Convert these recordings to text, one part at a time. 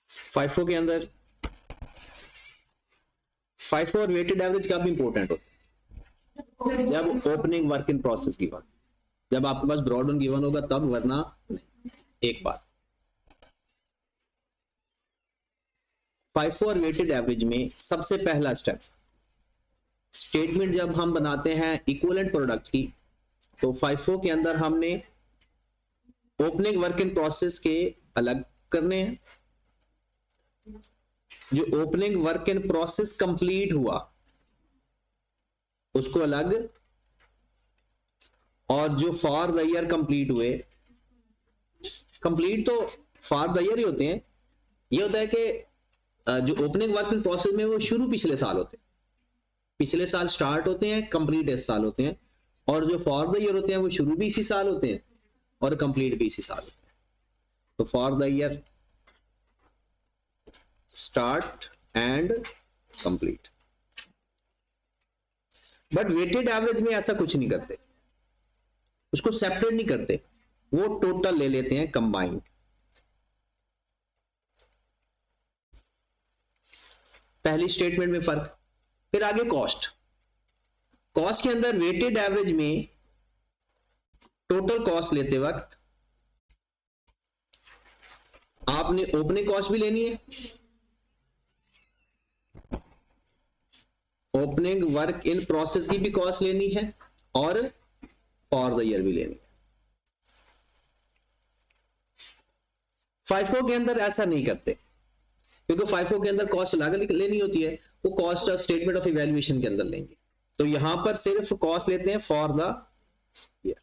FIFO के अंदर FIFO और वेटेड एवरेज कब इंपॉर्टेंट होता है? जब opening work in process given, जब आपके पास ब्रॉड ऑन गिवन होगा तब, वरना नहीं। एक बात, FIFO और वेटेड एवरेज में सबसे पहला स्टेप, स्टेटमेंट जब हम बनाते हैं इक्विवेलेंट प्रोडक्ट की, तो FIFO के अंदर हमने ओपनिंग वर्क इन प्रोसेस के अलग करने हैं, जो opening work in process complete हुआ उसको अलग, और जो फॉर द ईयर कंप्लीट हुए, कंप्लीट तो फॉर द ईयर ही होते हैं। ये होता है कि जो ओपनिंग वर्क इन प्रोसेस में वो शुरू पिछले साल होते हैं, पिछले साल स्टार्ट होते हैं, कंप्लीट इस साल होते हैं, और जो फॉर द ईयर होते हैं वो शुरू भी इसी साल होते हैं और कंप्लीट भी इसी साल होते हैं। तो for the year, start and complete. But weighted average में ऐसा कुछ नहीं करते, उसको सेपरेट नहीं करते, वो टोटल ले लेते हैं कंबाइन। पहली स्टेटमेंट में फर्क। फिर आगे कॉस्ट, कॉस्ट के अंदर वेटेड एवरेज में टोटल कॉस्ट लेते वक्त आपने ओपनिंग कॉस्ट भी लेनी है, ओपनिंग वर्क इन प्रोसेस की भी कॉस्ट लेनी है, और फॉर द ईयर भी लेनी है। FIFO के अंदर ऐसा नहीं करते, क्योंकि FIFO के अंदर कॉस्ट अलग लेनी होती है, वो cost of statement of evaluation के अंदर लेंगे। तो यहां पर सिर्फ कॉस्ट लेते हैं फॉर द ईयर।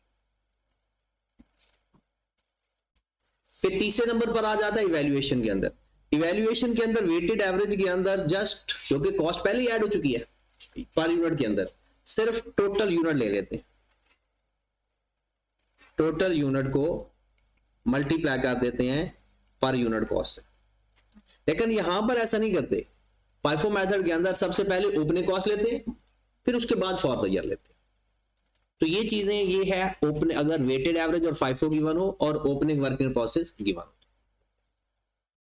फिर तीसरे नंबर पर आ जाता है इवैल्यूएशन के अंदर। इवैल्यूएशन के अंदर वेटेड एवरेज के अंदर जस्ट, क्योंकि कॉस्ट पहले ही ऐड हो चुकी है पर यूनिट के अंदर, सिर्फ टोटल यूनिट ले लेते हैं, टोटल यूनिट को मल्टीप्लाई कर देते हैं पर यूनिट कॉस्ट से। लेकिन यहां पर ऐसा नहीं करते, FIFO मेथड के अंदर सबसे पहले ओपनिंग कॉस्ट लेते हैं, फिर उसके बाद फॉर द ईयर लेते हैं। तो ये चीजें, ये है ओपन, अगर वेटेड एवरेज और FIFO गिवन हो और opening work in process given हो।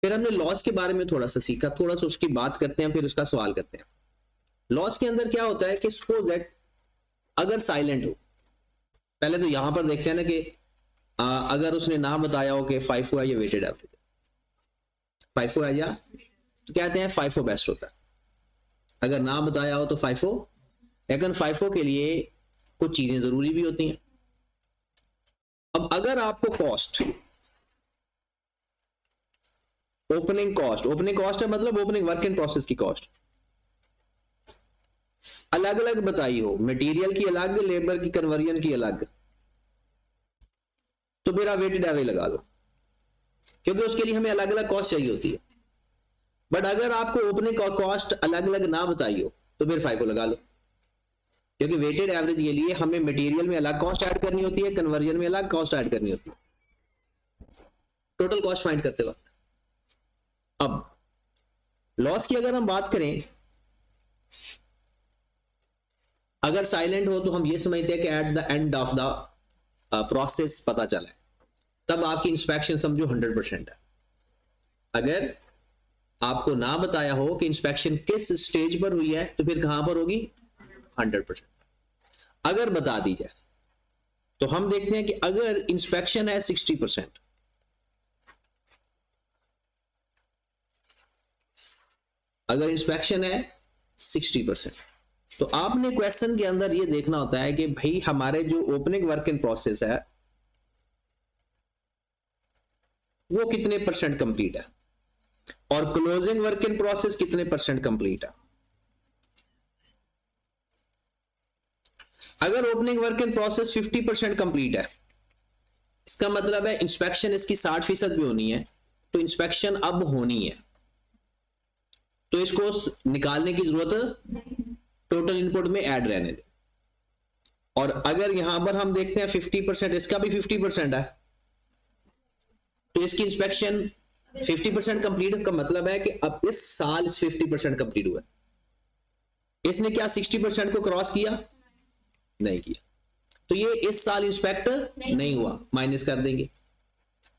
फिर हमने लॉस के बारे में थोड़ा सा सीखा, थोड़ा सा उसकी बात करते हैं, फिर उसका सवाल करते हैं। लॉस के अंदर क्या होता है कि सपोज दैट अगर साइलेंट हो, पहले तो यहां पर देखते हैं ना कि अगर उसने ना बताया हो कि FIFO है या वेटेड एवरेज, FIFO है या, तो कहते हैं FIFO बेस्ट होता है। अगर ना बताया हो तो FIFO, लेकिन FIFO के लिए कुछ चीजें जरूरी भी होती हैं। अब अगर आपको कॉस्ट, ओपनिंग कॉस्ट है मतलब ओपनिंग वर्क इन प्रोसेस की कॉस्ट अलग अलग बताई हो, मटेरियल की अलग, लेबर की कन्वर्जन की अलग, तो फिर आप वेटेड एवरेज लगा लो, क्योंकि उसके लिए हमें अलग अलग कॉस्ट चाहिए होती है। बट अगर आपको ओपनिंग कॉस्ट अलग अलग ना बताई हो तो फिर FIFO लगा लो, क्योंकि वेटेड एवरेज के लिए हमें मटेरियल में अलग कॉस्ट ऐड करनी होती है, कन्वर्जन में अलग कॉस्ट ऐड करनी होती है, टोटल कॉस्ट फाइंड करते वक्त। अब लॉस की अगर हम बात करें, अगर साइलेंट हो तो हम ये समझते हैं कि at the end of the process पता चला है, तब आपकी इंस्पेक्शन समझो 100% है। अगर आपको ना बताया हो कि इंस्पेक्शन किस स्टेज पर हुई है तो फिर कहां पर होगी, 100%। अगर बता दी जाए तो हम देखते हैं कि अगर इंस्पेक्शन है 60%, अगर इंस्पेक्शन है 60%, तो आपने क्वेश्चन के अंदर ये देखना होता है कि भाई हमारे जो ओपनिंग वर्क इन प्रोसेस है वो कितने % कंप्लीट है और क्लोजिंग वर्क इन प्रोसेस कितने % कंप्लीट है। अगर opening work in process 50% complete है, इसका मतलब है इंस्पेक्शन इसकी 60% भी होनी है, तो इंस्पेक्शन अब होनी है, तो इसको निकालने की जरूरत टोटल इनपुट में ऐड रहने दे। और अगर यहां पर हम देखते हैं 50%, इसका भी 50% है, तो इसकी इंस्पेक्शन 50% कंप्लीट का मतलब है कि अब इस साल 50% कंप्लीट हुआ। इसने क्या 60% को क्रॉस किया? नहीं किया, तो ये इस साल इंस्पेक्ट नहीं हुआ, माइनस कर देंगे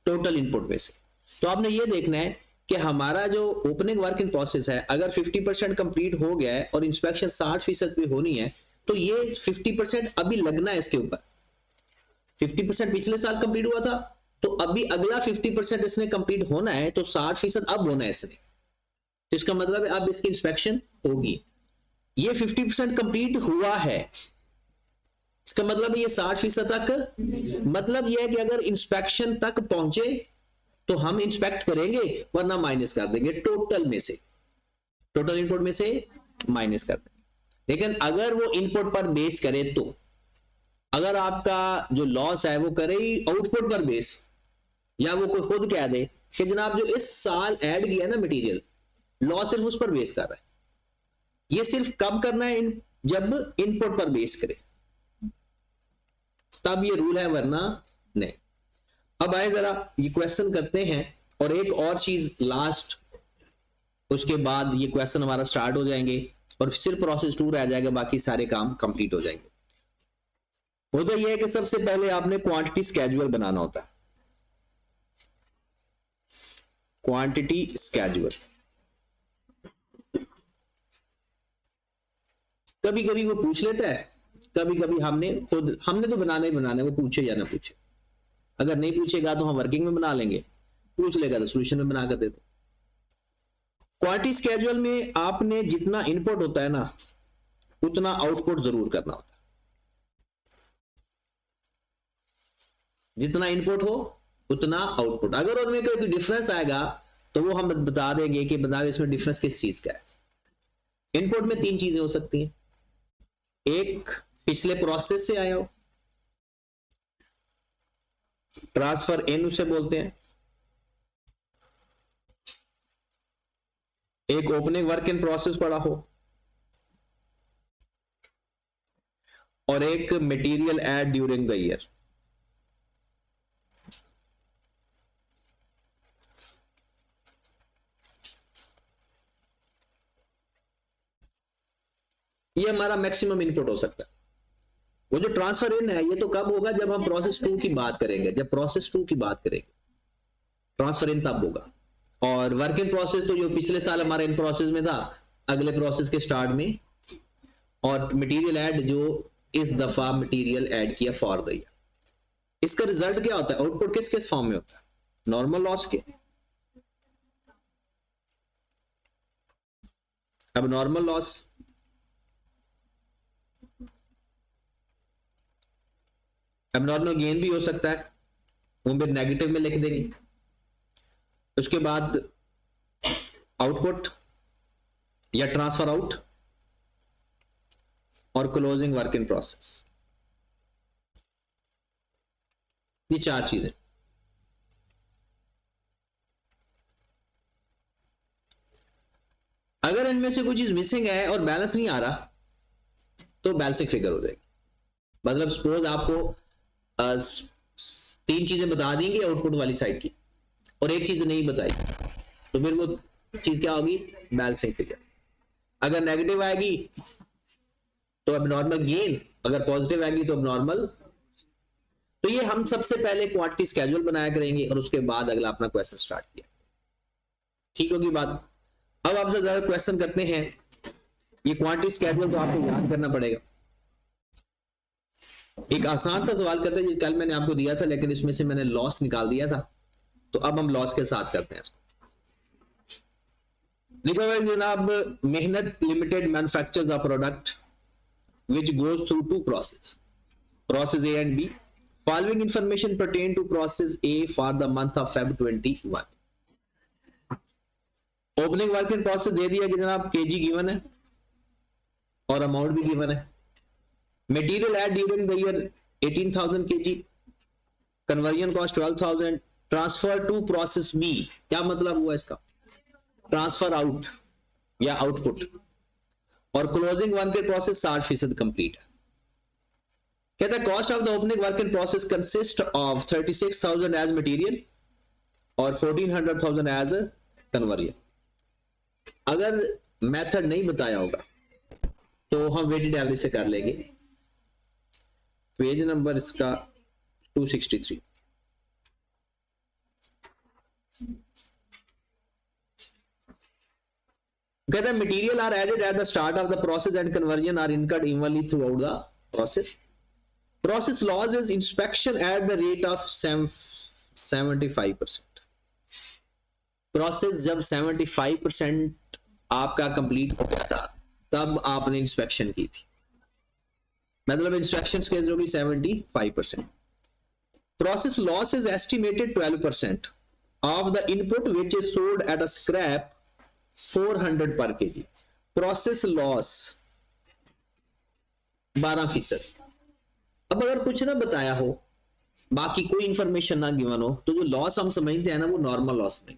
टोटल इनपुट में से। तो आपने ये देखना है कि हमारा जो ओपनिंग वर्क इन प्रोसेस है अगर 50% कंप्लीट हो गया है और इंस्पेक्शन 60% पे होनी है, तो ये 50% अभी लगना है इसके ऊपर। 50% पिछले साल कंप्लीट हुआ था, तो अभी अगला 50% इसने कंप्लीट होना है, तो 60% अब होना है इसने। तो इसका मतलब है अब इसकी इंस्पेक्शन होगी। ये 50% कंप्लीट हुआ है, इसका मतलब ये 60% तक, मतलब ये है कि अगर इंस्पेक्शन तक पहुंचे तो हम इंस्पेक्ट करेंगे, वरना माइनस कर देंगे टोटल में से, टोटल इनपुट में से माइनस कर देंगे। लेकिन अगर वो इनपुट पर बेस करे, तो अगर आपका जो लॉस है वो करे ही आउटपुट पर बेस, या वो कोई खुद कह दे कि जनाब जो इस साल ऐड किया ना मटेरियल, लॉस सिर्फ उस पर बेस कर रहा है, ये सिर्फ कब करना है, जब इनपुट पर बेस करे तब ये रूल है, वरना नहीं। अब आए जरा ये क्वेश्चन करते हैं, और एक और चीज लास्ट, उसके बाद ये क्वेश्चन हमारा स्टार्ट हो जाएंगे और सिर्फ प्रोसेस 2 रह जाएगा, बाकी सारे काम कंप्लीट हो जाएंगे। होता यह है कि सबसे पहले आपने क्वांटिटी स्केड्यूल बनाना होता है, क्वांटिटी स्केड्यूल। कभी कभी वो पूछ लेता है, कभी कभी हमने तो बनाना ही बनाना है, वो पूछे या ना पूछे। अगर नहीं पूछेगा तो हम वर्किंग में बना लेंगे, पूछ लेगा तो सोल्यूशन में बना कर दे दो। क्वांटिटी स्केड्यूल में आपने जितना इनपुट होता है ना, उतना आउटपुट जरूर करना होता है। जितना इनपुट हो उतना आउटपुट। अगर उनमें कोई डिफरेंस आएगा तो वो हम बता देंगे कि बताओ इसमें डिफरेंस किस चीज का है। इनपुट में 3 चीजें हो सकती हैं, एक पिछले प्रोसेस से आया हो, ट्रांसफर इन उसे बोलते हैं, एक ओपनिंग वर्क इन प्रोसेस पड़ा हो, और एक material add during the year. ये हमारा मैक्सिमम इनपुट हो सकता है। वो जो ट्रांसफर इन है, ये तो कब होगा, जब हम प्रोसेस 2 की बात करेंगे, जब प्रोसेस 2 की बात करेंगे ट्रांसफर इन तब होगा। और वर्क इन प्रोसेस तो जो पिछले साल हमारे इन प्रोसेस में था, अगले प्रोसेस के स्टार्ट में। और मटेरियल ऐड जो इस दफा मटेरियल ऐड किया फॉर द ईयर, इसका रिजल्ट क्या होता है, आउटपुट किस किस फॉर्म में होता है, नॉर्मल लॉस के, अब नॉर्मल लॉस, अब नॉर्मल गेन भी हो सकता है, वो भी नेगेटिव में लिख देंगे। उसके बाद आउटपुट या ट्रांसफर आउट और क्लोजिंग वर्क इन प्रोसेस, ये 4 चीजें। अगर इनमें से कोई चीज मिसिंग है और बैलेंस नहीं आ रहा, तो बैलेंसिंग फिगर हो जाएगी। मतलब सपोज आपको 3 चीजें बता देंगे आउटपुट वाली साइड की, और एक चीज नहीं बताई, तो फिर वो चीज क्या होगी, बैलेंसिंग फिगर। अगर नेगेटिव आएगी तो अब नॉर्मल गेन, अगर पॉजिटिव आएगी तो अब नॉर्मल। तो ये हम सबसे पहले क्वांटिटी स्केड्यूल बनाया करेंगे, और उसके बाद अगला अपना क्वेश्चन स्टार्ट किया, ठीक होगी बात। अब आपसे ज्यादा क्वेश्चन करते हैं। ये क्वांटिटी स्केड्यूल तो आपको याद करना पड़ेगा। एक आसान सा सवाल करते हैं, कल मैंने आपको दिया था, लेकिन इसमें से मैंने लॉस निकाल दिया था, तो अब हम लॉस के साथ करते हैं इसको। लिखा हुआ है जनाब, Mehnat limited manufactures a product which goes through 2 process A and B. Following information pertain to process A for the month of Feb 21. Opening work in process दे दिया कि जनाब केजी गिवन है और अमाउंट भी गिवन है। Material add during the year 18,000 KG, conversion cost 12,000, transfer to process B. क्या मतलब हुआ इसका, ट्रांसफर आउट या आउटपुट, और closing work in process 60% complete है। कहता है cost of the opening work in process consist of 36,000 as material और 1400,000 एज कन्वर्जन। अगर मेथड नहीं बताया होगा तो हम वेटेड एवरेज से कर लेंगे। पेज नंबर इसका 263। कहता है material are added at the start of the process and conversion are incurred evenly through the process. Process loss is inspection at the rate of 75%. Process जब 75% आपका complete हो गया था तब आपने इंस्पेक्शन की थी, मतलब इंस्पेक्शन स्केल होगी 75%. Process loss is estimated 12% of the input which is sold at a scrap 400 per kg. Process loss 12%. अब अगर कुछ ना बताया हो, बाकी कोई इंफॉर्मेशन ना गिवन हो, तो जो लॉस हम समझते हैं ना वो नॉर्मल लॉस नहीं,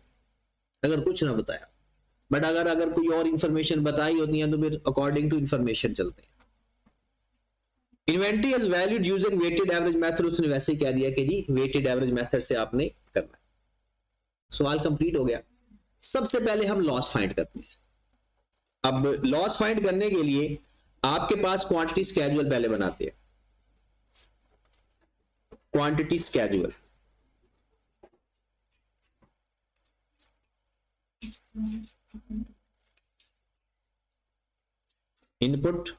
अगर कुछ ना बताया. बट अगर कोई और इंफॉर्मेशन बताई होती है तो फिर अकॉर्डिंग टू इंफॉर्मेशन चलते हैं. Inventory is valued using weighted average method. उसने वैसे ही कह दिया कि जी वेटेड एवरेज मेथड से आपने करना है. सवाल कंप्लीट हो गया. सबसे पहले हम लॉस फाइंड करते हैं. अब लॉस फाइंड करने के लिए आपके पास क्वांटिटी स्केड्यूल पहले बनाते हैं. Quantity schedule input.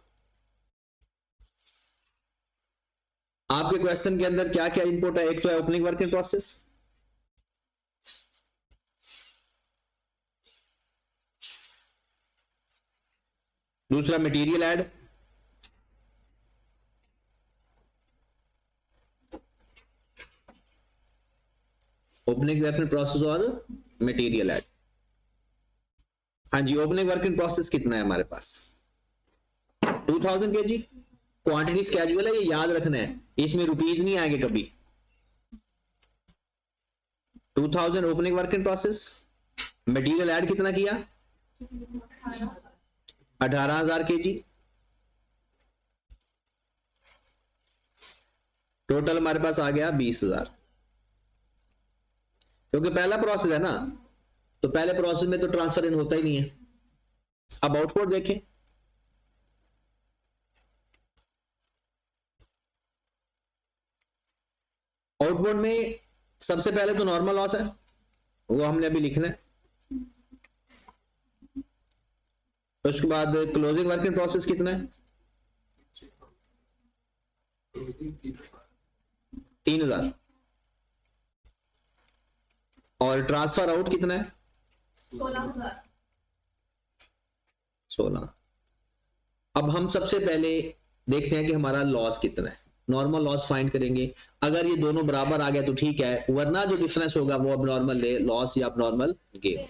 आपके क्वेश्चन के अंदर क्या क्या इनपुट है? एक तो है ओपनिंग वर्क इन प्रोसेस, दूसरा material add, opening work in process और मटेरियल ऐड. हाँ जी, ओपनिंग वर्क इन प्रोसेस कितना है हमारे पास? 2000 kg. क्वांटिटी स्केड्यूल है, ये याद रखना है, इसमें रुपीज नहीं आएंगे कभी. 2000 opening work in process. Material add कितना किया? 18,000 kg. टोटल हमारे पास आ गया 20,000. क्योंकि पहला प्रोसेस है ना, तो पहले प्रोसेस में तो ट्रांसफर इन होता ही नहीं है. अब आउटपुट देखें. आउटपुट में सबसे पहले तो नॉर्मल लॉस है, वो हमने अभी लिखना है. उसके बाद क्लोजिंग वर्क इन प्रोसेस कितना है? 3,000. और ट्रांसफर आउट कितना है? 16. अब हम सबसे पहले देखते हैं कि हमारा लॉस कितना है. नॉर्मल लॉस फाइंड करेंगे. अगर ये दोनों बराबर आ गया तो ठीक है, वरना जो डिफरेंस होगा वो अब नॉर्मल लॉस या अब नॉर्मल गेन.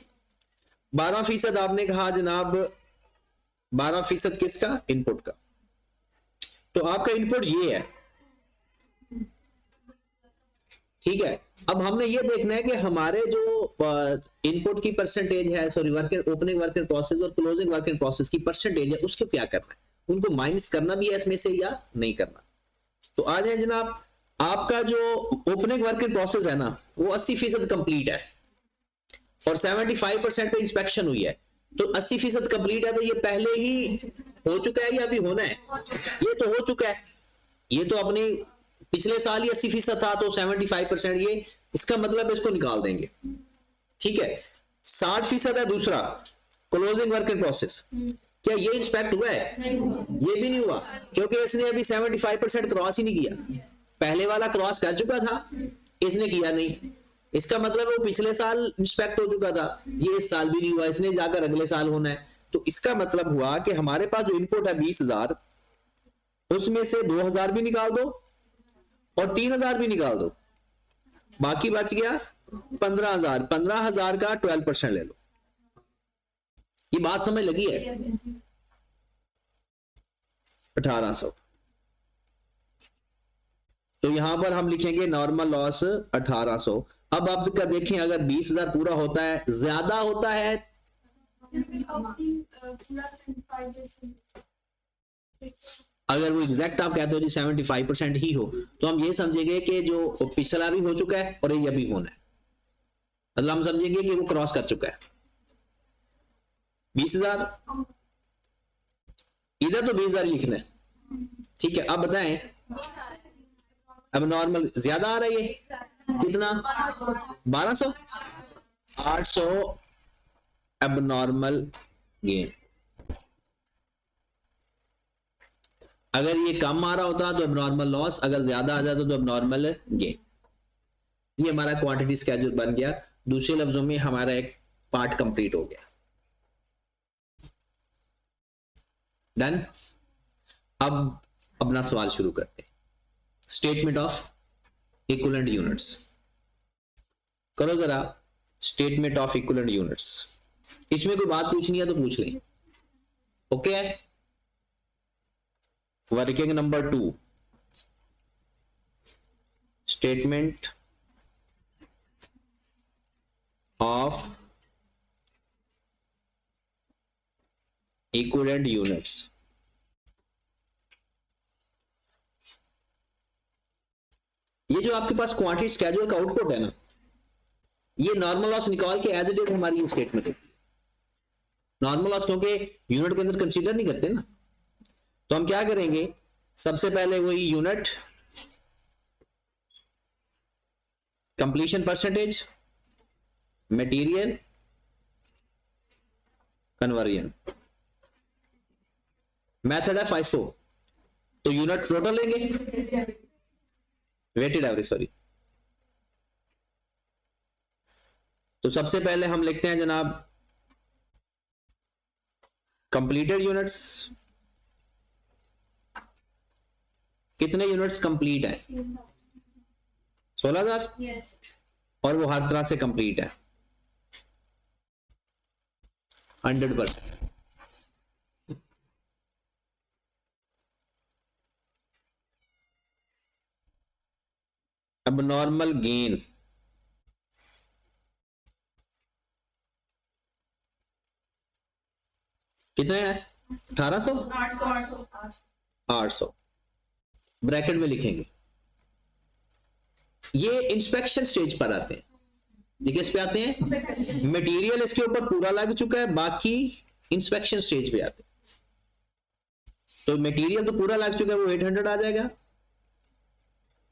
12% आपने कहा जनाब, 12% किसका? इनपुट का. तो आपका इनपुट ये है, ठीक है. अब हमने ये देखना है कि हमारे जो इनपुट की परसेंटेज है, sorry opening work in process और क्लोजिंग वर्क इन प्रोसेस की परसेंटेज है, उसको क्या करना है, उनको माइनस करना भी है इसमें से या नहीं करना. तो आ जाए जनाब, आपका जो ओपनिंग वर्क इन प्रोसेस है ना वो 80% कंप्लीट है और 75% पे इंस्पेक्शन हुई है. तो 80% कंप्लीट है, तो ये पहले ही हो चुका है या अभी होना है? ये तो हो चुका है. ये तो अपनी पिछले साल ही 80% था, तो 75% ये, इसका मतलब इसको निकाल देंगे. ठीक है. 60% है दूसरा क्लोजिंग वर्क इन प्रोसेस. क्या ये इंस्पेक्ट हुआ है? ये भी नहीं हुआ, क्योंकि इसने अभी 75% क्रॉस ही नहीं किया. पहले वाला क्रॉस कर चुका था, इसने किया नहीं. इसका मतलब वो पिछले साल इंस्पेक्ट हो चुका था, ये इस साल भी नहीं हुआ, इसने जाकर अगले साल होना है. तो इसका मतलब हुआ कि हमारे पास जो इनपुट है 20,000, उसमें से 2,000 भी निकाल दो और 3,000 भी निकाल दो, बाकी बच गया 15,000. 15,000 का 12% ले लो. ये बात समझ लगी है? 1800. तो यहां पर हम लिखेंगे नॉर्मल लॉस 1800. अब आप का देखें, अगर 20,000 पूरा होता है, ज्यादा होता है, अगर वो एग्जैक्ट आप कहते हो जी 75% ही हो, तो हम ये समझेंगे कि जो पिछला भी हो चुका है और ये अभी होना है. मतलब हम समझेंगे कि वो क्रॉस कर चुका है. 20,000, इधर तो 20,000 लिखना है. ठीक है. अब बताएं, अब नॉर्मल ज्यादा आ रही है, कितना? 1200. 800 अब नॉर्मल गेन। अगर ये कम आ रहा होता तो एबनॉर्मल लॉस, अगर ज्यादा आ जाता तो एबनॉर्मल गेन। ये हमारा क्वांटिटी स्केड्यूल बन गया। दूसरे लफ्जों में हमारा एक पार्ट कंप्लीट हो गया। डन। अब अपना सवाल शुरू करते हैं। स्टेटमेंट ऑफ इक्विवेलेंट यूनिट्स करो जरा। स्टेटमेंट ऑफ इक्विवेलेंट यूनिट्स, इसमें कोई बात पूछनी है तो पूछ लें। ओके है। Working number 2, statement of equivalent units. ये जो आपके पास क्वांटिटी स्केड्यूल का आउटपुट है ना, ये नॉर्मल लॉस निकाल के एज इट इज हमारी स्टेटमेंट है। नॉर्मल लॉस क्योंकि यूनिट के अंदर कंसीडर नहीं करते ना, तो हम क्या करेंगे, सबसे पहले वही unit completion percentage, material conversion, method है FIFO। तो यूनिट टोटल लेंगे, वेटेड एवरेज, सॉरी। तो सबसे पहले हम लिखते हैं जनाब कंप्लीटेड यूनिट्स। कितने यूनिट्स कंप्लीट है? 16,000। yes. और वो हर तरह से कंप्लीट है 100%। अब नॉर्मल गेन कितने हैं? 1800 800 ब्रैकेट में लिखेंगे। ये इंस्पेक्शन स्टेज पर आते हैं। ये किस पे आते हैं? मटेरियल इसके ऊपर पूरा लग चुका है, बाकी इंस्पेक्शन स्टेज पे आते हैं। तो मटेरियल तो पूरा लग चुका है, वो 800 आ जाएगा,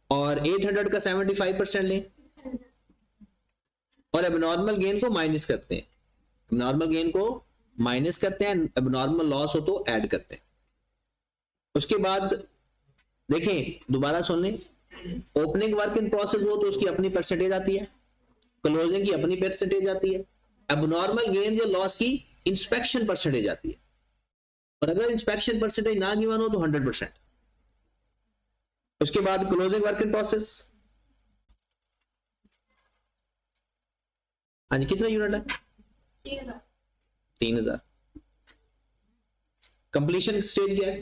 और 800 का 75% लें, और एबनॉर्मल गेन को माइनस करते हैं। एबनॉर्मल गेन को माइनस करते हैं, एबनॉर्मल लॉस हो तो ऐड करते हैं। उसके बाद देखें, दोबारा सुन लें, ओपनिंग वर्क इन प्रोसेस हो तो उसकी अपनी परसेंटेज आती है, क्लोजिंग की अपनी परसेंटेज आती है, एबनॉर्मल गेन या लॉस की इंस्पेक्शन परसेंटेज आती है, और अगर इंस्पेक्शन परसेंटेज ना गिवन हो तो 100%। उसके बाद क्लोजिंग वर्क इन प्रोसेस। हाँ जी, कितना यूनिट है? 3000। कंप्लीशन स्टेज क्या है?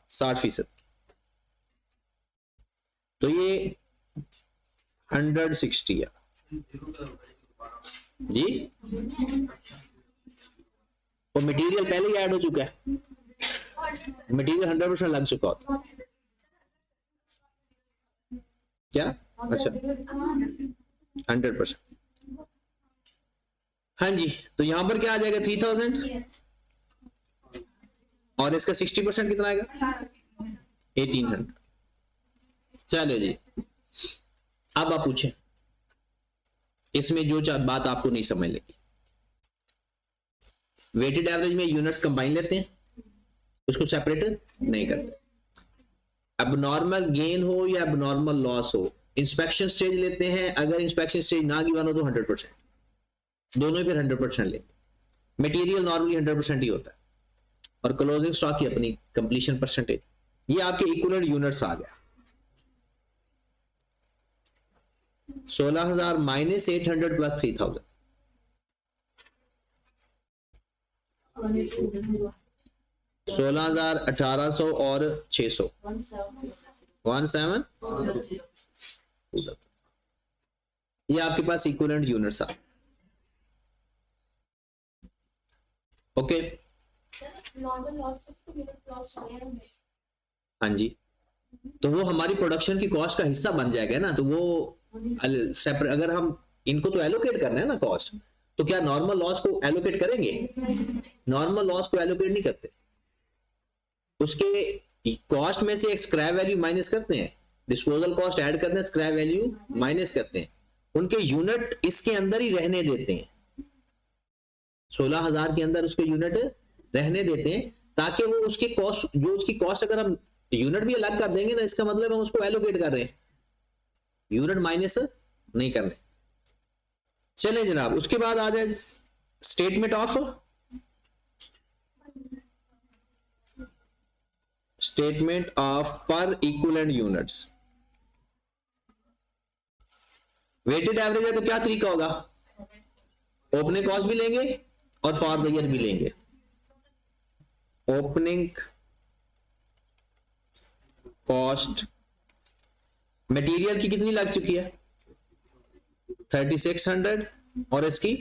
60%। तो ये 160 है जी, और मटेरियल पहले ही ऐड हो चुका है, मटेरियल 100% लग चुका होता। क्या? अच्छा 100%। हाँ जी, तो यहां पर क्या आ जाएगा? 3000 और इसका 60% कितना आएगा? 1800। चलो जी, अब आप पूछें, इसमें जो बात आपको नहीं समझ लगी। वेटेड एवरेज में यूनिट्स कंबाइन लेते हैं, उसको सेपरेट नहीं करते। एबनॉर्मल गेन हो या एबनॉर्मल लॉस हो, इंस्पेक्शन स्टेज लेते हैं, अगर इंस्पेक्शन स्टेज ना गिवन हो तो 100%, दोनों ही फिर 100% लेते। मटेरियल नॉर्मली 100% ही होता है, और क्लोजिंग स्टॉक की अपनी कंप्लीशन परसेंटेज। ये आपके इक्विवेलेंट यूनिट्स आ गया। 16,000 माइनस 800 प्लस 3000, 16,000 1800 और 600 17। ये आपके पास इक्विवेलेंट यूनिट्स आ। ओके, हाँ जी, तो वो हमारी प्रोडक्शन की कॉस्ट का हिस्सा बन जाएगा ना, तो वो सेपरेट। अगर हम इनको तो एलोकेट करना है ना कॉस्ट, तो क्या नॉर्मल लॉस को एलोकेट करेंगे? नॉर्मल लॉस को एलोकेट नहीं करते। उसके कॉस्ट में से एक स्क्रैप वैल्यू माइनस करते हैं, डिस्पोजल कॉस्ट ऐड करते हैं, स्क्रैप वैल्यू माइनस करते हैं, उनके यूनिट इसके अंदर ही रहने देते हैं। 16,000 के अंदर उसको यूनिट रहने देते हैं, ताकि वो उसकी कॉस्ट, जो उसकी कॉस्ट अगर हम यूनिट भी अलग कर देंगे ना, इसका मतलब हम उसको एलोकेट कर रहे हैं, यूनिट माइनस नहीं कर रहे। चले जनाब, उसके बाद आ जाए स्टेटमेंट ऑफ पर इक्विवेलेंट यूनिट्स। वेटेड एवरेज है तो क्या तरीका होगा, ओपनिंग कॉस्ट भी लेंगे और फॉर द ईयर भी लेंगे। ओपनिंग कॉस्ट मटेरियल की कितनी लग चुकी है, 3600, और इसकी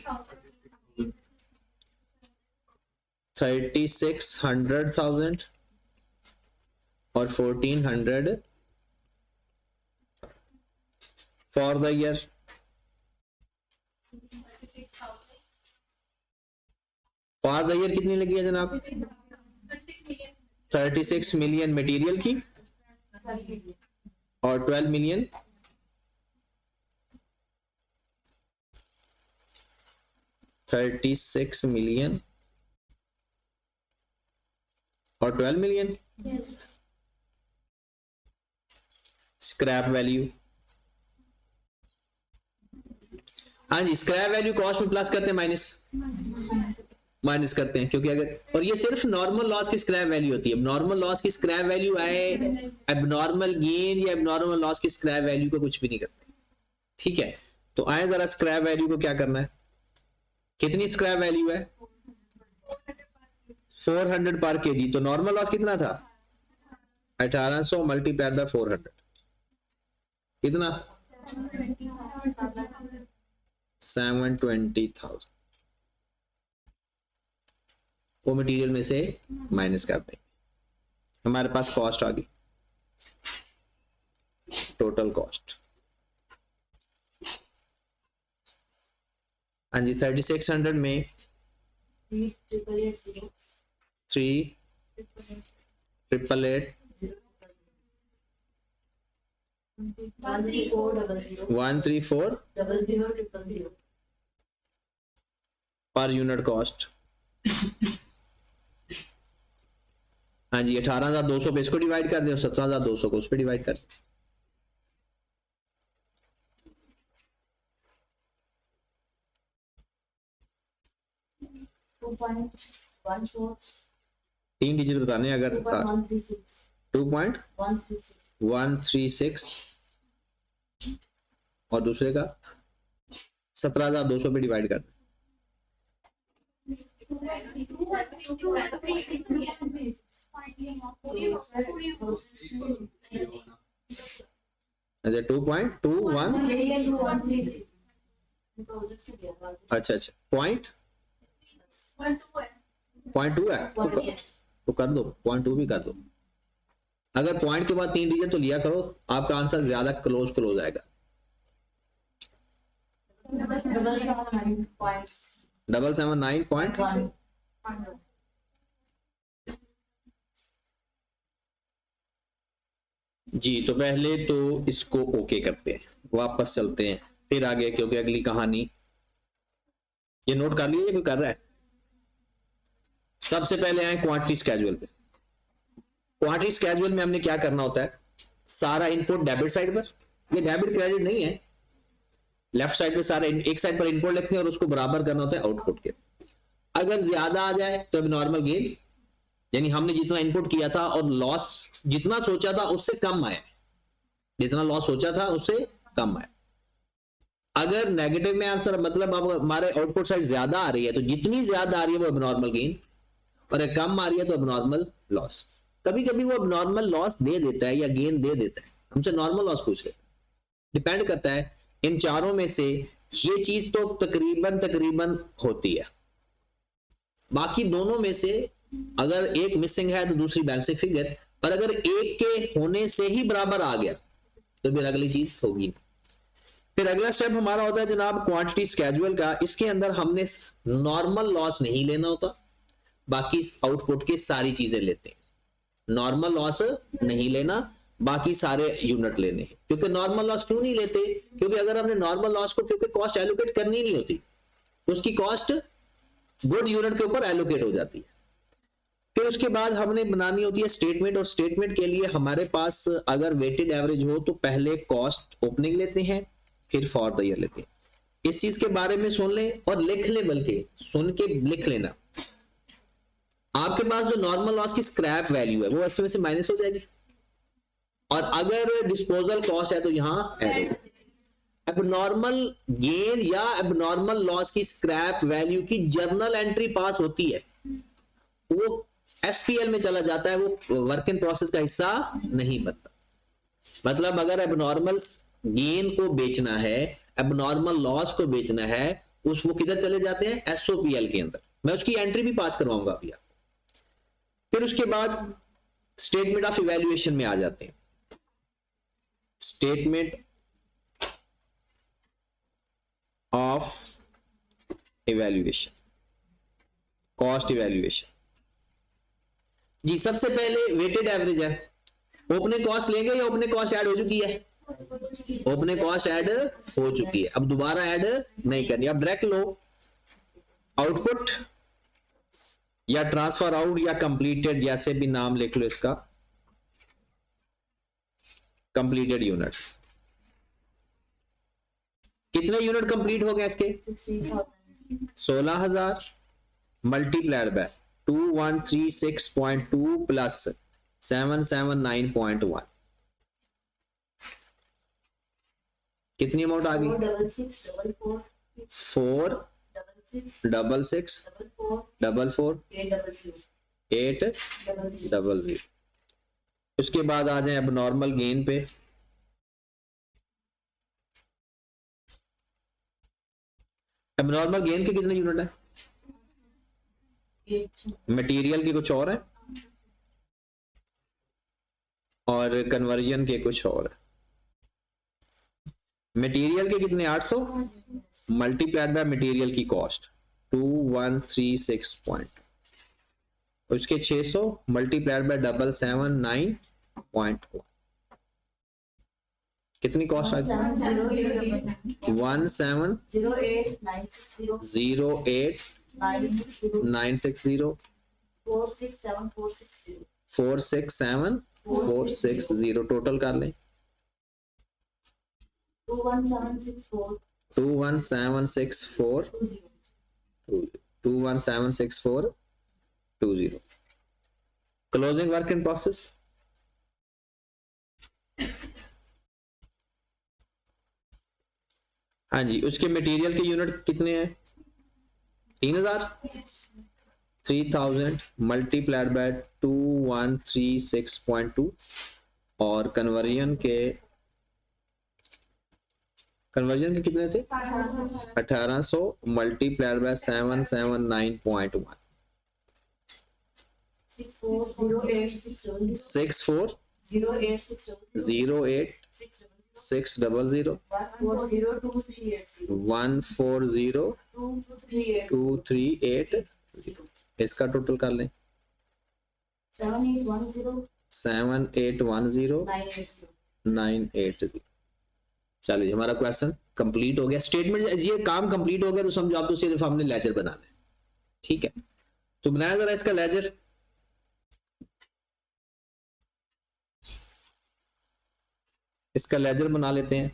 3600,000 और 1400 for the year. For the year कितनी लगी है जनाब, 36 मिलियन मटेरियल की और 12 मिलियन 36 मिलियन और 12 मिलियन स्क्रैप वैल्यू। हाँ जी, स्क्रैप वैल्यू कॉस्ट में प्लस करते हैं, माइनस करते हैं, क्योंकि अगर, और ये सिर्फ नॉर्मल लॉस की स्क्रैप वैल्यू होती है। नॉर्मल लॉस की स्क्रैप वैल्यू आए, एबनॉर्मल गेन या एबनॉर्मल लॉस की स्क्रैप वैल्यू को कुछ भी नहीं करते। ठीक है, तो आए जरा स्क्रैप वैल्यू को क्या करना है, कितनी स्क्रैप वैल्यू है, 400 पर केजी। तो नॉर्मल लॉस कितना था, 1800 मल्टीप्लाइड बाय 400, कितना 720,000। वो मटेरियल में से माइनस कर देंगे, हमारे पास कॉस्ट आ गई, टोटल कॉस्ट। हाँ जी, 3600 में 3,888 134 पर यूनिट कॉस्ट। हाँ जी, 18,200 पे इसको डिवाइड कर दे, 17,200 को उस पे डिवाइड कर दे। तीन डिजिट बताने अगर 2.136 और दूसरे का 17,200 पे डिवाइड कर दे। अच्छा 2.21, अच्छा पॉइंट 0.2 है तो कर दो, 0.2 भी कर दो। अगर पॉइंट के बाद 3 डिजिट तो लिया करो, आपका आंसर ज्यादा क्लोज आएगा। 779.1 जी। तो पहले तो इसको ओके करते हैं, वापस चलते हैं, फिर आगे, क्योंकि अगली कहानी ये नोट कर लिया, कोई कर रहा है। सबसे पहले आए क्वांटिटी स्केड्यूल पे। क्वांटिटी स्केड्यूल में हमने क्या करना होता है, सारा इनपुट डेबिट साइड पर, ये डेबिट क्रेडिट नहीं है, लेफ्ट साइड पे सारा एक साइड पर इनपुट लिखते हैं और उसको बराबर करना होता है आउटपुट के। अगर ज्यादा आ जाए तो एबनॉर्मल गेन, यानी हमने जितना इनपुट किया था और लॉस जितना सोचा था उससे कम आया, जितना लॉस सोचा था उससे कम आया। अगर नेगेटिव में आंसर, मतलब अब हमारे आउटपुट साइड ज्यादा आ रही है, तो जितनी ज्यादा आ रही है वो एबनॉर्मल गेन, और कम आ रही है तो एबनॉर्मल लॉस। कभी कभी वो एबनॉर्मल लॉस दे देता है या गेन दे देता है, हमसे नॉर्मल लॉस पूछ लेता है, डिपेंड करता है। इन चारों में से ये चीज तो तकरीबन होती है, बाकी दोनों में से अगर एक मिसिंग है तो दूसरी बैलेंसिंग फिगर, और अगर एक के होने से ही बराबर आ गया तो फिर अगली चीज होगी नहीं। फिर अगला स्टेप हमारा होता है जनाब क्वांटिटी स्केड्यूल का। इसके अंदर हमने नॉर्मल लॉस नहीं लेना होता, बाकी आउटपुट की सारी चीजें लेते हैं। नॉर्मल लॉस नहीं लेना, बाकी सारे यूनिट लेने हैं। क्योंकि नॉर्मल लॉस क्यों नहीं लेते, क्योंकि अगर हमने नॉर्मल लॉस को, क्योंकि कॉस्ट एलोकेट करनी नहीं होती, उसकी कॉस्ट गुड यूनिट के ऊपर एलोकेट हो जाती है। फिर उसके बाद हमने बनानी होती है स्टेटमेंट, और स्टेटमेंट के लिए हमारे पास अगर वेटेड एवरेज हो तो पहले कॉस्ट ओपनिंग लेते हैं, फिर फॉर द ईयर लेते हैं। इस चीज के बारे में सुन लें और लिख लें, बल्कि सुन के लिख लेना। आपके पास जो नॉर्मल लॉस की स्क्रैप वैल्यू है वो इसमें से माइनस हो जाएगी, और अगर डिस्पोजल कॉस्ट है तो यहां ऐड होगी। एबनॉर्मल गेन या एबनॉर्मल लॉस की स्क्रैप वैल्यू की जर्नल एंट्री पास होती है, वो एसपीएल में चला जाता है, वो वर्क इन प्रोसेस का हिस्सा नहीं बनता। मतलब अगर एबनॉर्मल गेन को बेचना है, एबनॉर्मल लॉस को बेचना है, वो किधर चले जाते हैं, एसओपीएल के अंदर। मैं उसकी एंट्री भी पास करवाऊंगा अभी आपको। फिर उसके बाद स्टेटमेंट ऑफ इवैल्यूएशन में आ जाते हैं। Statement of evaluation, cost evaluation. जी सबसे पहले वेटेड एवरेज है, ओपनिंग कॉस्ट लेंगे या ओपनिंग कॉस्ट ऐड हो चुकी है, ओपनिंग कॉस्ट ऐड हो चुकी है, अब दोबारा ऐड नहीं करनी। अब डायरेक्ट लो आउटपुट या ट्रांसफर आउट या कंप्लीटेड, जैसे भी नाम लिख लो इसका, कंप्लीटेड यूनिट्स। कितने यूनिट कंप्लीट हो गए इसके, 16,000 मल्टीप्लाइड बाय 2136.2 प्लस 779.1, कितनी अमाउंट आ गई, 4664444 उसके बाद आ जाए अब नॉर्मल गेन पे। अब नॉर्मल गेन के कितने यूनिट है, मटेरियल के कुछ और है और कन्वर्जन के कुछ और है। मटेरियल के कितने 800 मल्टीप्लाइड बाय मटेरियल की कॉस्ट 2136 पॉइंट, उसके 600 मल्टीप्लाइड बाय 779.1, कितनी कॉस्ट आ गई 1708960 467,460 टोटल कर लें 2176420 क्लोजिंग वर्क इन प्रोसेस। हाँ जी उसके मटेरियल के यूनिट कितने हैं 3000 मल्टीप्लाइड बाय 2136.2 और कन्वर्जन के कितने थे 1800 मल्टीप्लाइड बाय 779.1 640860 140238 इसका टोटल कर लें 7810,980। चलिए हमारा क्वेश्चन कंप्लीट हो गया। स्टेटमेंट ये काम कंप्लीट हो गया तो समझो आप तो सिर्फ हमने लेजर बनाना है, ठीक है। तो बनाया जरा इसका लेजर। इसका लेजर बना लेते हैं।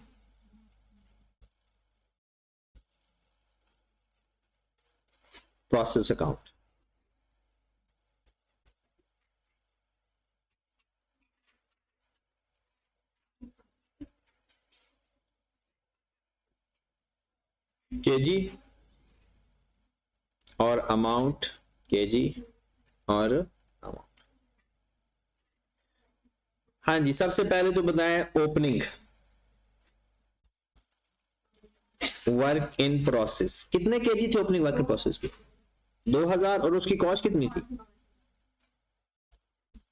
प्रोसेस अकाउंट केजी और अमाउंट केजी और अमाउंट। हाँ जी सबसे पहले तो बताएं ओपनिंग वर्क इन प्रोसेस कितने केजी थे ओपनिंग वर्क इन प्रोसेस की 2000 और उसकी कॉस्ट कितनी थी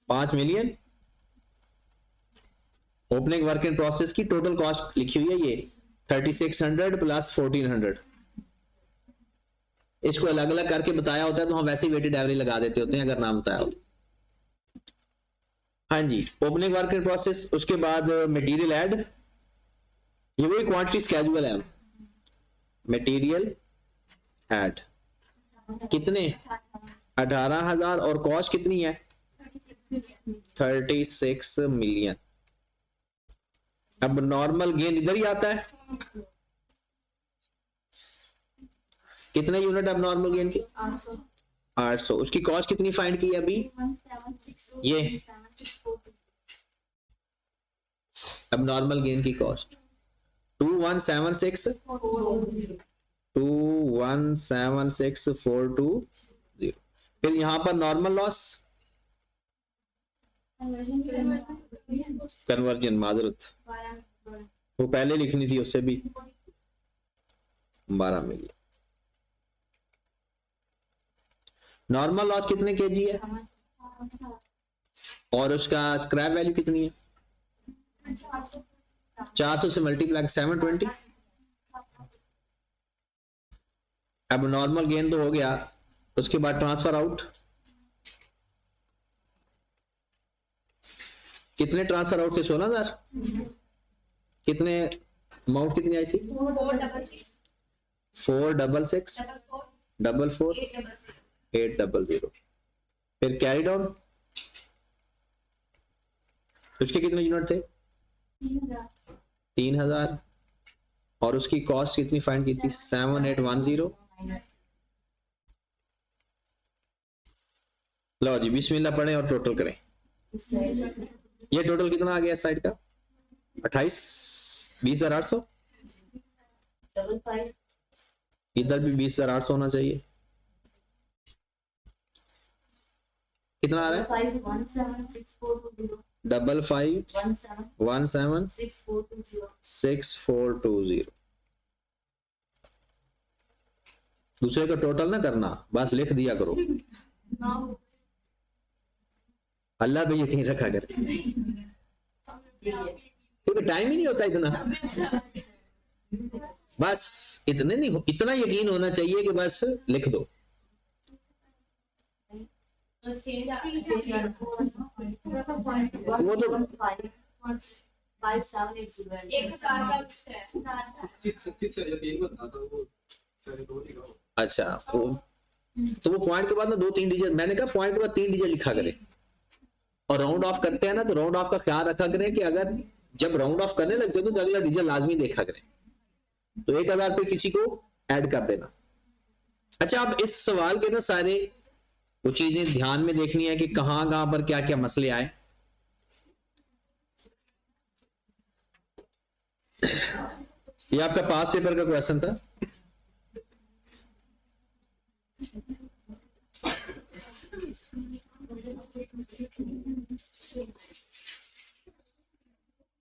5 million. Opening work in process की टोटल कॉस्ट लिखी हुई है ये 3600 प्लस 1400। इसको अलग अलग करके बताया होता है तो हम वैसे ही वेटेड एवरेज लगा देते होते हैं अगर नाम बताया हो। हाँ जी ओपनिंग वर्क इन प्रोसेस, उसके बाद मटेरियल ऐड, ये वही क्वांटिटी स्केड्यूल है मटेरियल ऐड, कितने 18,000 और कॉस्ट कितनी है 36 मिलियन। अब नॉर्मल गेन इधर ही आता है, कितने यूनिट अब नॉर्मल गेन की 800। उसकी कॉस्ट कितनी फाइंड की है अभी ये, अब नॉर्मल गेन की कॉस्ट 2176420। फिर यहां पर नॉर्मल लॉस कन्वर्जन माजरत वो पहले लिखनी थी, उससे भी 12 मिलियन। नॉर्मल लॉस कितने केजी है और उसका स्क्रैप वैल्यू कितनी है 400 से मल्टीप्लाई 720। अब नॉर्मल गेन तो हो गया, उसके बाद ट्रांसफर आउट, कितने ट्रांसफर आउट थे 16,000, कितने अमाउंट कितनी आई थी 466444800। फिर कैरी डाउन, उसके कितने यूनिट थे 3,000 और उसकी कॉस्ट कितनी फाइंड की थी 7810। लो जी बिस्मिल्लाह पढ़ें और टोटल करें। ये टोटल कितना आ गया इस साइड का 28 20,800, इधर भी 20,800 होना चाहिए। कितना आ रहा है 55176420। दूसरे का टोटल ना करना, बस लिख दिया करो, अल्लाह पे यकीन रखा कर, क्योंकि टाइम ही नहीं होता इतना। बस इतने नहीं, इतना यकीन होना चाहिए कि बस लिख दो। वो तो अच्छा तो वो पॉइंट के बाद ना 2-3 डिजिट, मैंने कहा पॉइंट के बाद 3 डिजिट लिखा करें, और राउंड ऑफ करते हैं ना तो राउंड ऑफ का ख्याल रखा करें कि अगर जब राउंड ऑफ करने लगते हो तो अगला डिजिट लाजमी देखा करें, तो 1,000 पे किसी को ऐड कर देना। अच्छा अब इस सवाल के ना सारे वो चीजें ध्यान में देखनी है कि कहां कहां पर क्या क्या मसले आए। ये आपका पास पेपर का क्वेश्चन था।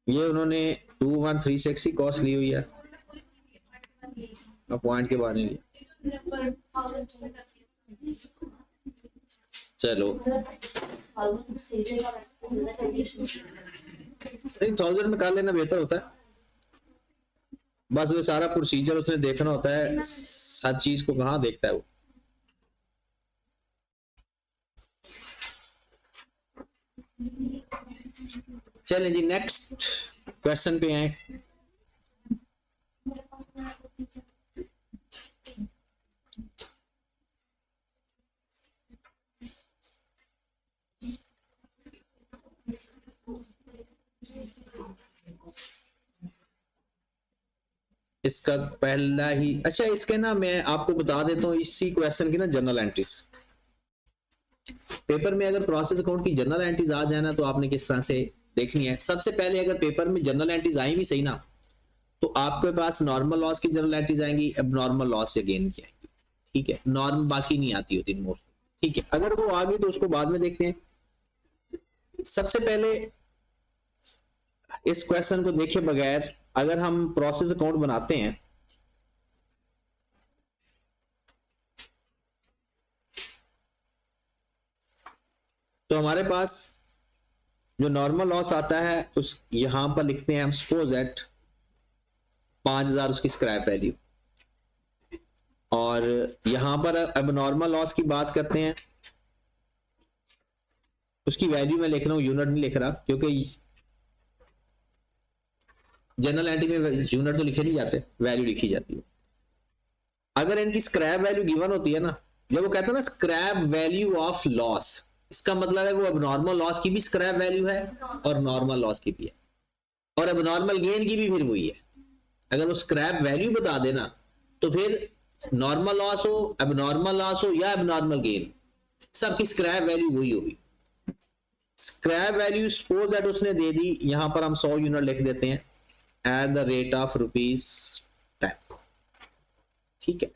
ये उन्होंने 2136 की कॉस्ट ली हुई है, पॉइंट के बाद नहीं लिया। चलो नहीं 1000 में कर लेना बेहतर होता है, बस वो सारा प्रोसीजर उसने देखना होता है, हर चीज को कहाँ देखता है वो। चलें जी नेक्स्ट क्वेश्चन पे आए। इसका पहला ही अच्छा, इसके ना मैं आपको बता देता हूँ इसी क्वेश्चन की ना जनरल एंट्रीज। पेपर में अगर प्रोसेस अकाउंट की जनरल एंट्रीज आ जाए ना तो आपने किस तरह से देखनी है। सबसे पहले अगर पेपर में जनरल एंट्रीज आई भी सही ना तो आपके पास नॉर्मल लॉस की जनरल एंट्रीज आएंगी, अब नॉर्मल लॉस या गेन की आएंगी, ठीक है, नॉर्मल बाकी नहीं आती होती मोस्ट, ठीक है। अगर वो आ गई तो उसको बाद में देखते हैं। सबसे पहले इस क्वेश्चन को देखे बगैर अगर हम प्रोसेस अकाउंट बनाते हैं तो हमारे पास जो नॉर्मल लॉस आता है उस यहां पर लिखते हैं हम सपोज एट 5,000 उसकी स्क्रैप वैल्यू, और यहां पर अब नॉर्मल लॉस की बात करते हैं, उसकी वैल्यू मैं लिख रहा हूं, यूनिट नहीं लिख रहा क्योंकि जनरल एंट्री में यूनिट तो लिखे नहीं जाते, वैल्यू लिखी जाती है। अगर इनकी स्क्रैप वैल्यू गिवन होती है ना जब वो कहता है ना स्क्रैप वैल्यू ऑफ लॉस, इसका मतलब है वो एबनॉर्मल लॉस की भी स्क्रैप वैल्यू है और नॉर्मल लॉस की भी है, और एबनॉर्मल गेन की भी फिर वही है। अगर वो स्क्रैप वैल्यू बता देना तो फिर नॉर्मल लॉस हो, एबनॉर्मल लॉस हो या एबनॉर्मल गेन, सबकी स्क्रैप वैल्यू वही होगी। स्क्रैप वैल्यू सपोज दैट उसने दे दी, यहां पर हम 100 यूनिट लिख देते हैं एट द रेट ऑफ ₹10, ठीक है।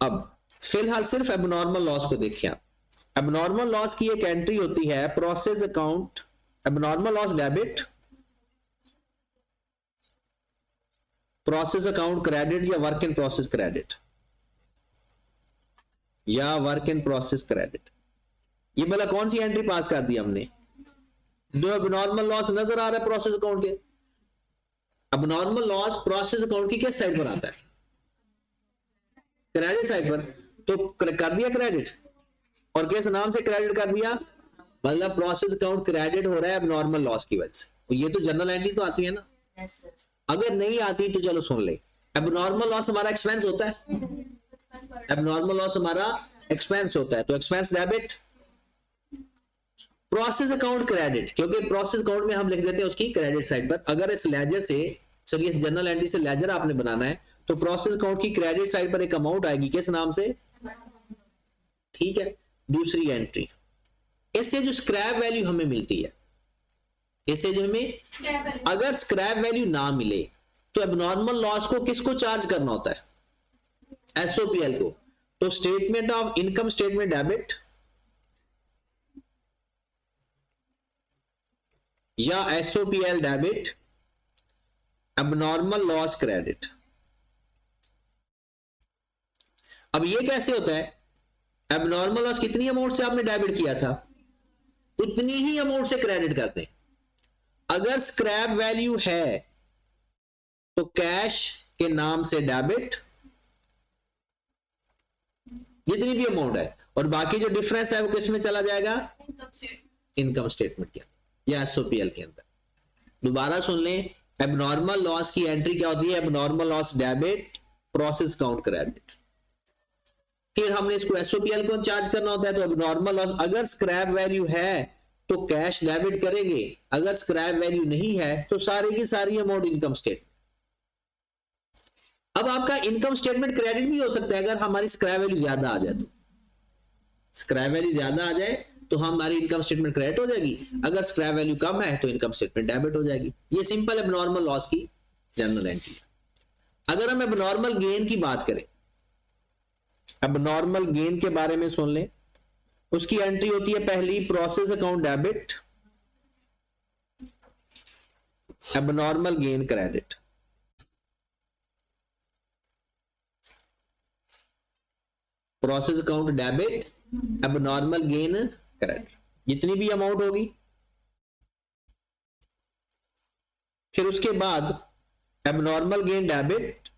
अब फिलहाल सिर्फ एबनॉर्मल लॉस को देखिए आप। एबनॉर्मल लॉस की एक एंट्री होती है process account, abnormal loss debit, process account credit या वर्क इन प्रोसेस क्रेडिट, या वर्क इन प्रोसेस क्रेडिट। ये भला कौन सी एंट्री पास कर दी हमने? जो एबनॉर्मल लॉस नजर आ रहा है प्रोसेस अकाउंट के, एबनॉर्मल लॉस प्रोसेस अकाउंट की किस साइड पर आता है? क्रेडिट साइड पर। तो कर दिया क्रेडिट, और किस नाम से क्रेडिट कर दिया? मतलब प्रोसेस अकाउंट क्रेडिट हो रहा है एबनॉर्मल लॉस की वजह से। ये तो जनरल एंट्री तो आती है ना। yes, अगर नहीं आती तो चलो सुन ले, एबनॉर्मल लॉस हमारा एक्सपेंस होता है, एबनॉर्मल लॉस हमारा एक्सपेंस होता है, तो expense debit, process account credit, क्योंकि प्रोसेस अकाउंट में हम लिख देते हैं उसकी क्रेडिट साइड पर। अगर इस लेजर से, चलिए इस जनरल एंट्री से लेजर आपने बनाना है, तो प्रोसेस अकाउंट की क्रेडिट साइड पर एक अमाउंट आएगी, किस नाम से? ठीक है। दूसरी एंट्री, इससे जो स्क्रैप वैल्यू हमें मिलती है, इससे जो हमें अगर स्क्रैप वैल्यू ना मिले तो एबनॉर्मल लॉस को किसको चार्ज करना होता है? एसओपीएल को। तो statement of income statement debit या एसओपीएल डेबिट, एबनॉर्मल लॉस क्रेडिट। अब ये कैसे होता है? एबनॉर्मल लॉस कितनी अमाउंट से आपने डेबिट किया था, उतनी ही अमाउंट से क्रेडिट करते हैं। अगर स्क्रैप वैल्यू है तो कैश के नाम से डेबिट, जितनी भी अमाउंट है, और बाकी जो डिफरेंस है वो किस में चला जाएगा? इनकम स्टेटमेंट के अंदर या एसओपीएल के अंदर। दोबारा सुन लें, एबनॉर्मल लॉस की एंट्री क्या होती है? Abnormal loss debit, process account credit. फिर हमने इसको एसओपीएल को चार्ज करना होता है, तो एबनॉर्मल लॉस अगर स्क्रैप वैल्यू है तो कैश डेबिट करेंगे, अगर स्क्रैप वैल्यू नहीं है तो सारी की सारी अमाउंट इनकम स्टेटमेंट। अब आपका इनकम स्टेटमेंट क्रेडिट भी हो सकता है अगर हमारी स्क्रैप वैल्यू ज्यादा आ जाए। तो स्क्रैप वैल्यू ज्यादा आ जाए तो हमारी इनकम स्टेटमेंट क्रेडिट हो जाएगी, अगर स्क्रैप वैल्यू कम है तो इनकम स्टेटमेंट डेबिट हो जाएगी। ये सिंपल एबनॉर्मल लॉस की जनरल एंट्री है। अगर हम एबनॉर्मल गेन की बात करें, एबनॉर्मल गेन के बारे में सुन लें, उसकी एंट्री होती है पहली process account debit, abnormal gain credit. Process account debit, abnormal gain credit, जितनी भी अमाउंट होगी। फिर उसके बाद एबनॉर्मल गेन डेबिट,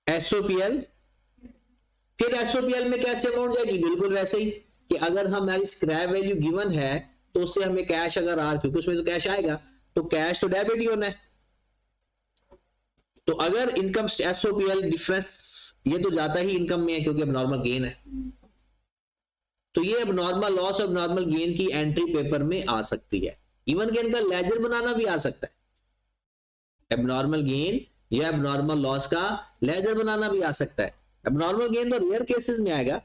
एसओपीएल। फिर एसओपीएल में कैसे अमाउंट जाएगी? बिल्कुल वैसे ही कि अगर हमारी स्क्रैप वैल्यू गिवन है तो उससे हमें कैश अगर आ, क्योंकि उसमें तो कैश आएगा, तो कैश तो डेबिट ही होना है। तो अगर इनकम एसओपीएल डिफरेंस, ये तो जाता ही इनकम में है क्योंकि अब नॉर्मल गेन है, तो ये अब नॉर्मल लॉस और नॉर्मल गेन की एंट्री पेपर में आ सकती है। इवन गेन का लेजर बनाना भी आ सकता है, एबनॉर्मल गेन या एबनॉर्मल लॉस का लेजर बनाना भी आ सकता है। एबनॉर्मल गेन तो रेयर केसेस में आएगा,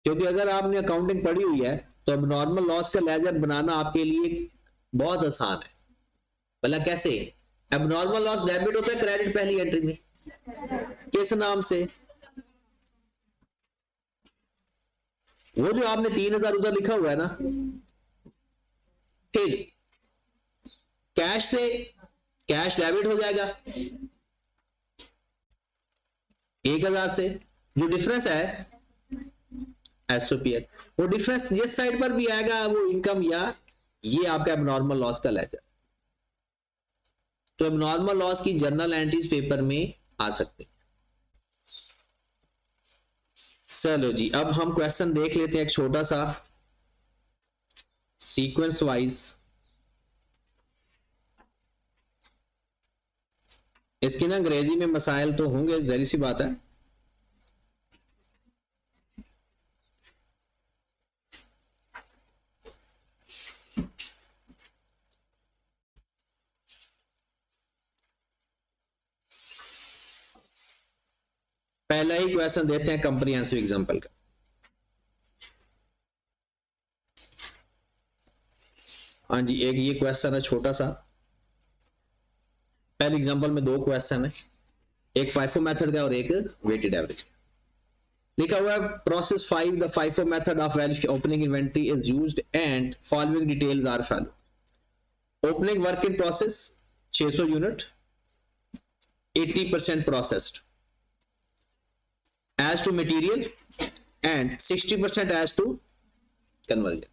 क्योंकि अगर आपने अकाउंटिंग पढ़ी हुई है तो एबनॉर्मल लॉस का लेजर बनाना आपके लिए बहुत आसान है। भला कैसे? एबनॉर्मल लॉस डेबिट होता है क्रेडिट पहली एंट्री में, किस नाम से? वो जो आपने 3000 उधर लिखा हुआ है ना। फिर कैश से कैश डेबिट हो जाएगा 1000 से, जो डिफरेंस है एसओपीएल, वो डिफरेंस जिस साइड पर भी आएगा वो इनकम या ये आपका एबनॉर्मल लॉस का लेजर। तो एबनॉर्मल लॉस की जर्नल एंट्रीज पेपर में आ सकते हैं। चलो जी, अब हम क्वेश्चन देख लेते हैं एक छोटा सा सीक्वेंस वाइज। इसकी ना अंग्रेजी में मसाइल तो होंगे, जरी सी बात है। पहला ही क्वेश्चन देते हैं कंप्रीहेंसिव एग्जांपल का। हाँ जी, एक ये क्वेश्चन है छोटा सा। पहले एग्जांपल में दो क्वेश्चन है, एक फाइफो मेथड का और एक वेटेड एवरेज का। लिखा हुआ है process 5 the FIFO method of value opening inventory is used and following details are follow. Opening work in process 600 unit, 80% processed as to material and 60% as to conversion।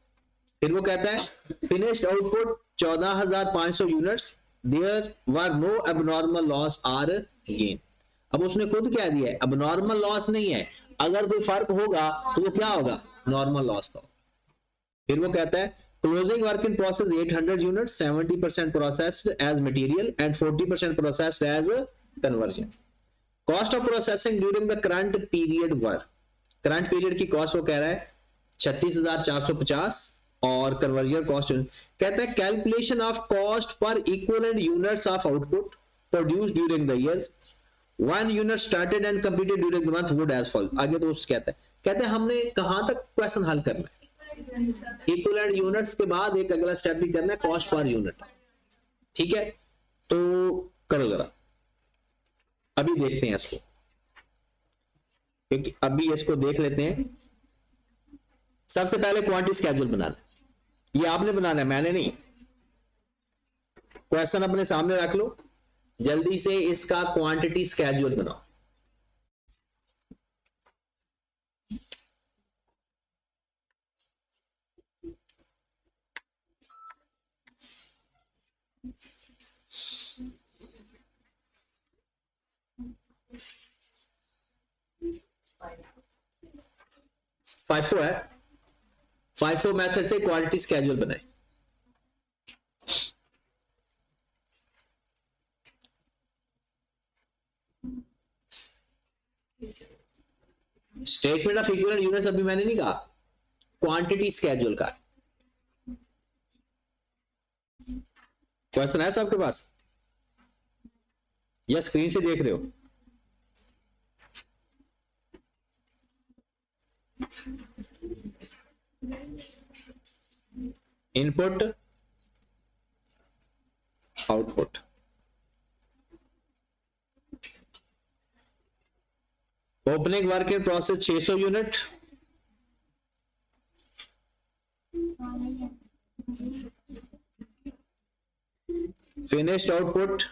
फिर वो कहता है finished output 14,500 units, there were no abnormal loss or gain। अब उसने खुद क्या दिया है, abnormal loss नहीं है, अगर कोई फर्क होगा तो वो क्या होगा, normal loss का। फिर वो कहता है closing work in process 800 units, 70% processed as material and 40% processed as conversion। Cost of processing during the current period were, current period की कॉस्ट वो कह रहा है 36,450 और कन्वर्जन कॉस्ट कहता है calculation of cost per equivalent units of output produced during the years, one unit started and completed during the month would as follow. आगे तो कहता है हमने कहां तक क्वेश्चन हल करना है, इक्विवेलेंट यूनिट्स के बाद एक अगला स्टेप भी करना है कॉस्ट पर यूनिट। ठीक है, तो करो जरा, अभी देखते हैं इसको, क्योंकि अभी इसको देख लेते हैं। सबसे पहले क्वांटिटी स्केड्यूल बनाना, ये आपने बनाना है, मैंने नहीं। क्वेश्चन अपने सामने रख लो, जल्दी से इसका क्वांटिटी स्केड्यूल बनाओ। फाइफो है, फाइफो मेथड से क्वालिटी स्केड्यूल बनाए। स्टेटमेंट ऑफ इक्विवेलेंट यूनिट्स अभी मैंने नहीं कहा, क्वांटिटी स्केड्यूल का क्वेश्चन है सबके पास या स्क्रीन से देख रहे हो? Input output, opening work in process 600 unit, finished output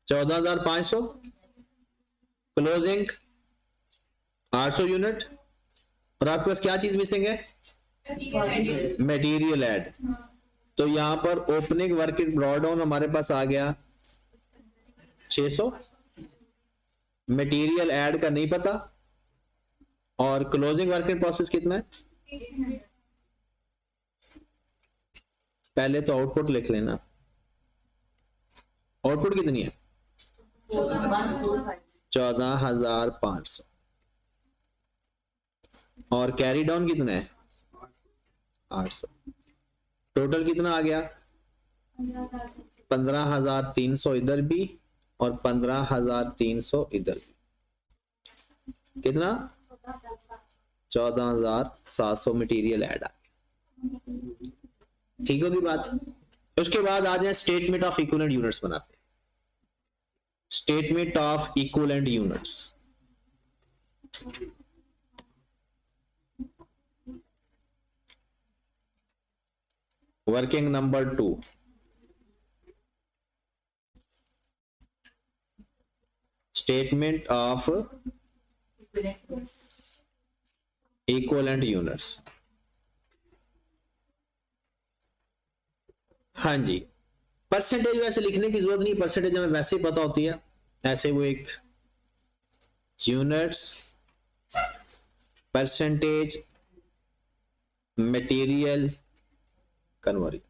14,500, closing 800 unit, और आपके पास क्या चीज मिसिंग है, मटेरियल ऐड। तो यहां पर ओपनिंग वर्क इन ड्रॉडाउन हमारे पास आ गया 600, मटेरियल ऐड का नहीं पता, और क्लोजिंग वर्क इन प्रोसेस कितना है, पहले तो आउटपुट लिख लेना। आउटपुट कितनी है, 14,500, और कैरी डाउन कितना है 800। टोटल कितना आ गया, 15,300 इधर भी और 15,300 इधर भी, कितना 14,700 मटेरियल ऐड आ गया। ठीक होगी बात। उसके बाद आ जाए स्टेटमेंट ऑफ इक्विवेलेंट यूनिट्स बनाते हैं। Statement of equivalent units, working number 2, statement of equivalent units. हाँ जी, परसेंटेज वैसे लिखने की जरूरत नहीं, परसेंटेज हमें वैसे ही पता होती है। ऐसे वो एक यूनिट्स परसेंटेज मटेरियल कन्वर्जन,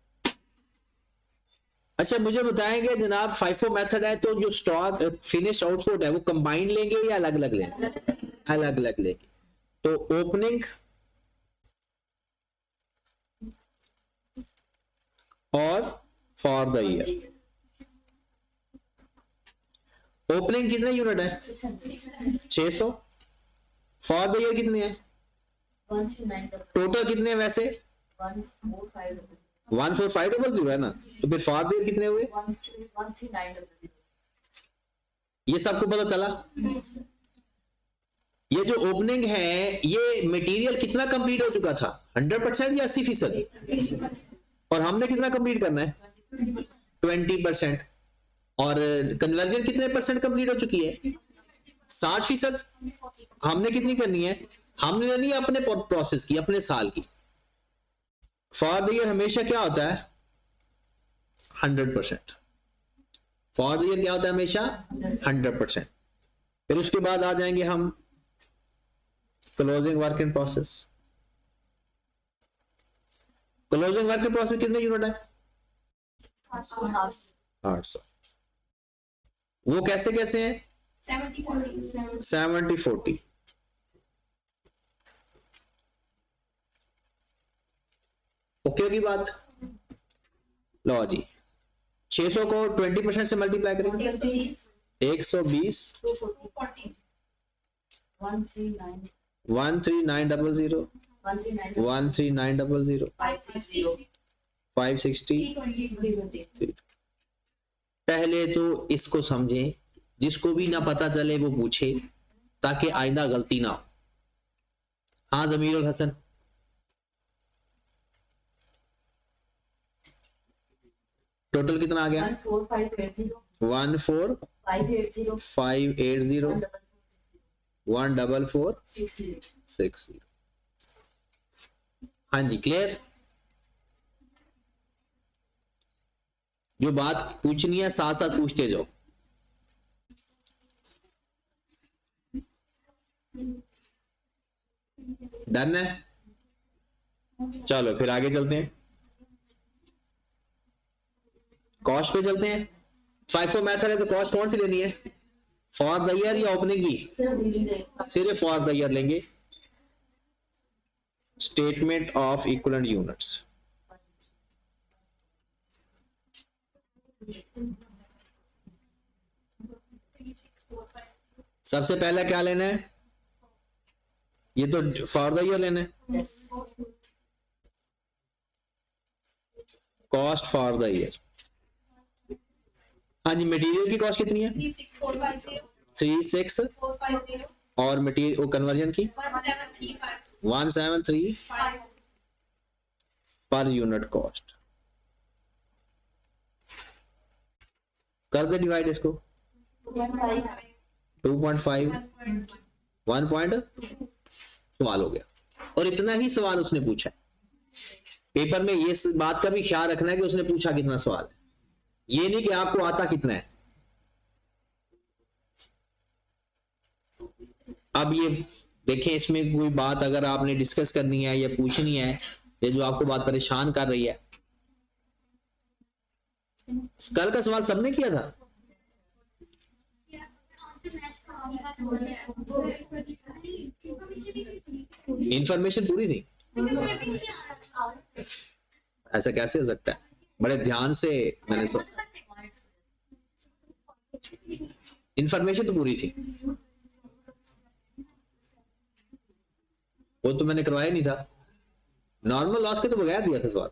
अच्छा मुझे बताएंगे जनाब, FIFO मेथड है तो जो स्टॉक फिनिश आउटपुट है वो कंबाइन लेंगे या अलग अलग लेंगे? अलग अलग लेंगे। तो ओपनिंग और फॉर द ईयर, ओपनिंग कितने यूनिट है? 600। फॉर द ईयर कितने हैं? टोटल कितने हैं वैसे? 14500 है ना, तो फिर फॉर द ईयर कितने हुए? ये सबको पता चला? ये जो ओपनिंग है ये मटेरियल कितना कंप्लीट हो चुका था? 100% या 80%? और हमने कितना कंप्लीट करना है? 20%। और कन्वर्जन कितने परसेंट कंप्लीट हो चुकी है? 60%। हमने कितनी करनी है? हमने करनी है अपने प्रोसेस की, अपने साल की। फॉर द ईयर हमेशा क्या होता है? 100%। फॉर द ईयर क्या होता है हमेशा? 100%। फिर उसके बाद आ जाएंगे हम closing work in process. Closing work in process कितने यूनिट है? 800। वो कैसे कैसे हैं? 70-40। ओके होगी बात? लो जी, 600 को 20% से मल्टीप्लाई करेंगे 120 13900 13900 560। पहले तो इसको समझें, जिसको भी ना पता चले वो पूछे ताकि आइंदा गलती ना हो। हाँ जमीरुल हसन, टोटल कितना आ गया? 14580 14460। हाँ जी क्लियर? जो बात पूछनी है साथ साथ पूछते जाओ। डन है? चलो फिर आगे चलते हैं, कॉस्ट पे चलते हैं। FIFO मेथड है तो कॉस्ट कौन सी लेनी है? फॉर द ईयर या ओपनिंग की? सिर्फ फॉर द ईयर लेंगे। Statement of equivalent units. सबसे पहले क्या लेना है? ये तो फॉर द ईयर लेना है। Cost for the year. हाँ जी, मटेरियल की कॉस्ट कितनी है? 36 और मटेरियल कन्वर्जन की 173 पर यूनिट कॉस्ट। कर दे डिवाइड इसको 2.5 1 पॉइंट। सवाल हो गया। और इतना ही सवाल उसने पूछा। पेपर में ये बात का भी ख्याल रखना है कि उसने पूछा कितना सवाल है, ये नहीं कि आपको आता कितना है। अब ये देखें, इसमें कोई बात अगर आपने डिस्कस करनी है या पूछनी है, ये जो आपको बात परेशान कर रही है। कल का सवाल सबने किया था? इंफॉर्मेशन पूरी थी? ऐसा कैसे हो सकता है? बड़े ध्यान से मैंने इंफॉर्मेशन तो पूरी थी, वो तो मैंने करवाया नहीं था। नॉर्मल लॉस के तो बगैर दिया था सवाल।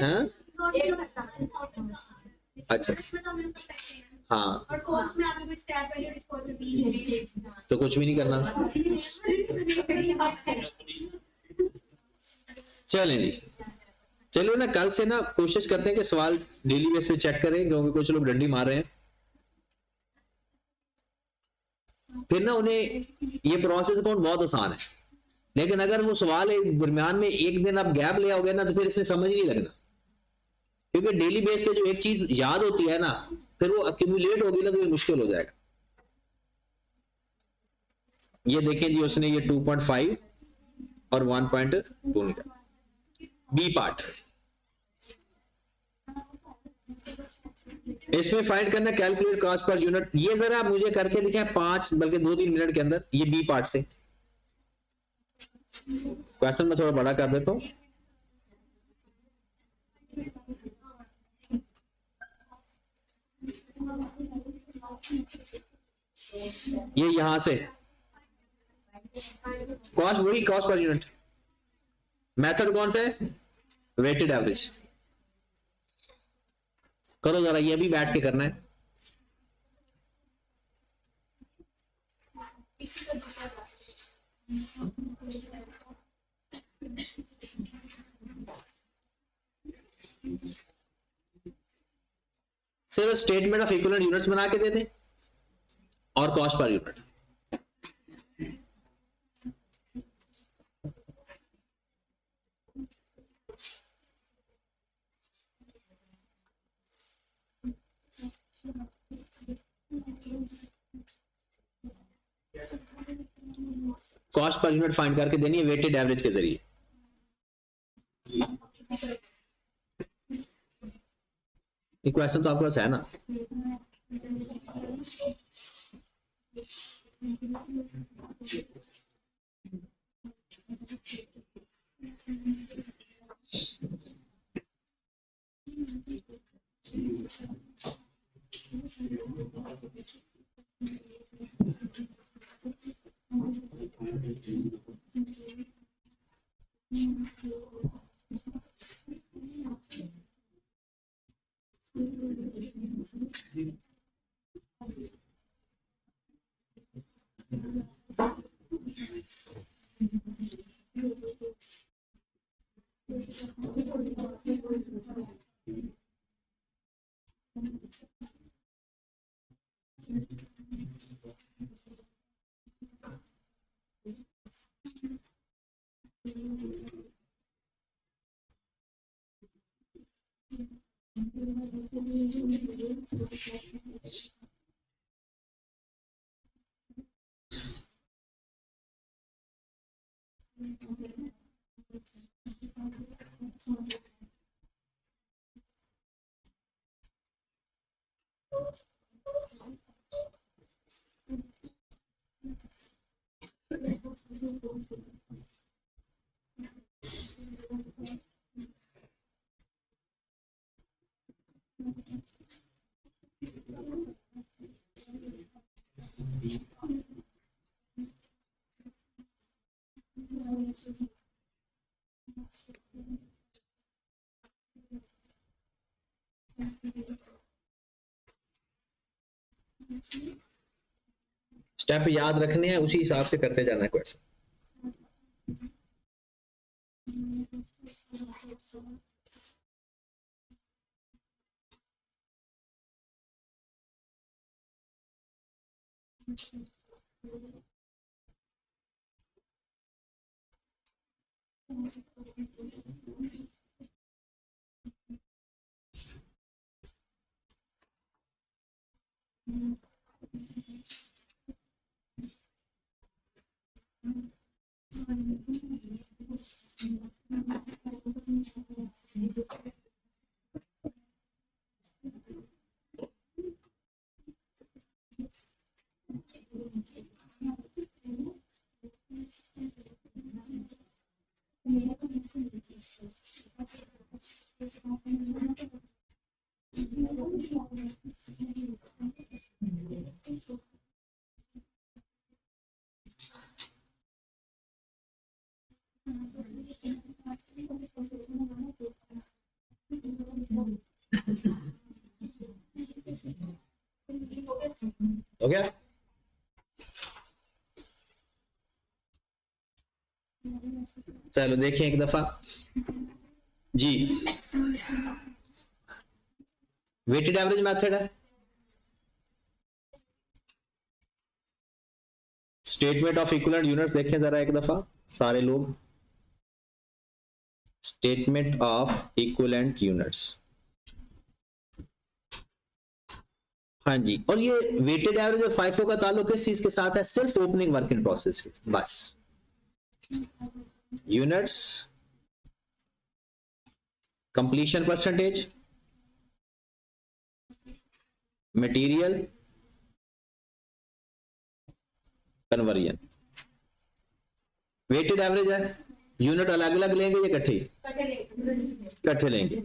हाँ? अच्छा हाँ, तो कुछ भी नहीं करना। चलें जी, चलो ना कल से ना कोशिश करते हैं कि सवाल डेली बेस पे चेक करें, क्योंकि कुछ लोग डंडी मार रहे हैं। फिर ना उन्हें ये प्रोसेस कौन बहुत आसान है, लेकिन अगर वो सवाल दरमियान में एक दिन आप गैप ले आओगे ना तो फिर इसमें समझ नहीं लगना, क्योंकि डेली बेस पे जो एक चीज याद होती है ना फिर वो अक्यूमुलेट होगी ना तो ये मुश्किल हो जाएगा। ये देखें जी, उसने ये 2.5 और 1.2 निकाला। बी पार्ट, इसमें फाइंड करना कैलकुलेट कॉस्ट पर यूनिट। ये जरा आप मुझे करके दिखाएं 5 बल्कि 2-3 मिनट के अंदर, ये बी पार्ट से क्वेश्चन मैं थोड़ा बड़ा कर देता हूं। ये यहां से कॉस्ट, वही कॉस्ट पर यूनिट। मेथड कौन सा है? Weighted average. करो जरा, ये भी बैठ के करना है। सिर्फ स्टेटमेंट ऑफ इक्विवेलेंट यूनिट्स बना के दे दें और cost per unit. Cost per unit find करके देनी है वेटेड एवरेज के जरिए। ये क्वेश्चन तो आपके पास है ना? स्टेप याद रखने हैं, उसी हिसाब से करते जाना है क्वेश्चन। हो गया? चलो देखिए एक दफा जी। वेटेड एवरेज मेथड है, स्टेटमेंट ऑफ इक्विवेलेंट यूनिट्स देखें जरा एक दफा सारे लोग। स्टेटमेंट ऑफ इक्विवेलेंट यूनिट्स, हाँ जी। और ये वेटेड एवरेज और फाइफो का ताल्लुक किस चीज के साथ है? सिर्फ ओपनिंग वर्क इन प्रोसेस के, बस। Units, completion percentage, material conversion. Weighted average है, यूनिट अलग अलग लेंगे या इकट्ठे? इकट्ठे लेंगे।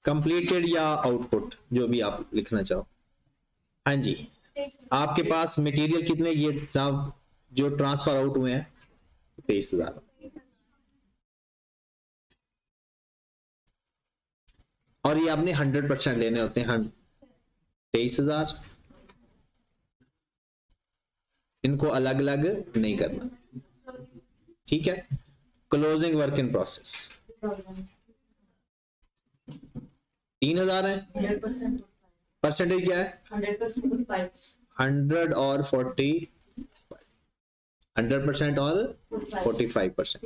कंप्लीटेड या आउटपुट, जो भी आप लिखना चाहो। हाँ जी, आपके पास मटेरियल कितने ये साहब जो ट्रांसफर आउट हुए हैं? 23,000। और ये आपने 100% लेने होते हैं। 23,000, इनको अलग अलग नहीं करना, ठीक है। क्लोजिंग वर्क इन प्रोसेस 3,000 है। परसेंटेज क्या है? 100 और 40, 100% और 45%,